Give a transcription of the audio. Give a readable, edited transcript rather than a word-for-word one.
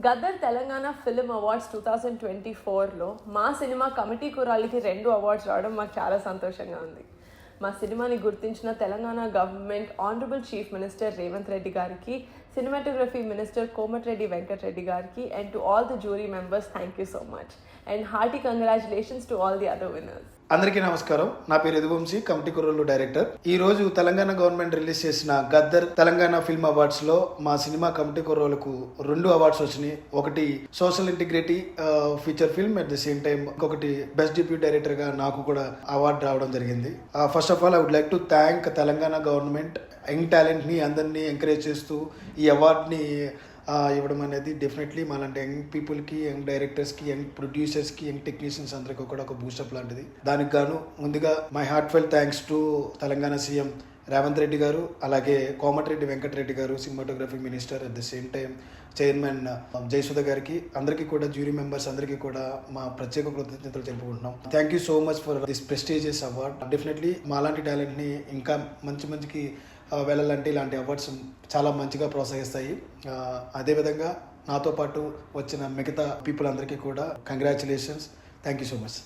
Gaddar Telangana film awards 2024లో మా cinema committee కురాలికి 2 awards రావడం మాకు చాలా సంతోషంగా ఉంది. మా సినిమాని గుర్తించిన Telangana government honourable chief minister Revanth Reddy గారికి, సినిమాటోగ్రఫీ మినిస్టర్ కోమటిరెడ్డి వెంకటరెడ్డి గారికి, and to all the jury members, thank you so much. And hearty congratulations to all the other winners. అందరికీ నమస్కారం. నా పేరు యదువంశీ, కమిటీ కుర్రోళ్ళు డైరెక్టర్. ఈ రోజు తెలంగాణ గవర్నమెంట్ రిలీజ్ చేసిన గద్దర్ తెలంగాణ ఫిల్మ్ అవార్డ్స్ లో మా సినిమా కమిటీ కుర్రోళ్ళకు 2 అవార్డ్స్ వచ్చినాయి. ఒకటి social integrity feature film, at the same time ఇంకొకటి బెస్ట్ డిప్యూటీ డైరెక్టర్ గా నాకు కూడా అవార్డు రావడం జరిగింది. First of all I would like to thank Telangana government young talent ని అందరినీ ఎంకరేజ్ చేస్తూ ఈ అవార్డుని ఇవ్వడం అనేది డెఫినెట్లీ మాలాంటి యంగ్ పీపుల్కి, యంగ్ డైరెక్టర్స్కి, యంగ్ ప్రొడ్యూసర్స్కి, యంగ్ టెక్నీషియన్స్ అందరికీ కూడా ఒక బూస్టప్ లాంటిది. దానికి గాను ముందుగా my heartfelt thanks to Telangana CM Revanth Reddy గారు, అలాగే కోమటిరెడ్డి వెంకటరెడ్డి గారు, cinematography minister, at the same time chairman Jayasudha గారికి, అందరికీ కూడా జ్యూరీ మెంబర్స్ అందరికీ కూడా మా ప్రత్యేక కృతజ్ఞతలు తెలుపుకుంటున్నాం. Thank you so much for this prestigious award. Definitely మాలాంటి టాలెంట్ని ఇంకా మంచికి వెళ్ళాలంటే ఇలాంటి అవార్డ్స్ చాలా మంచిగా ప్రోత్సహిస్తాయి. అదేవిధంగా నాతో పాటు వచ్చిన మిగతా పీపుల్ అందరికీ కూడా congratulations. Thank you so much.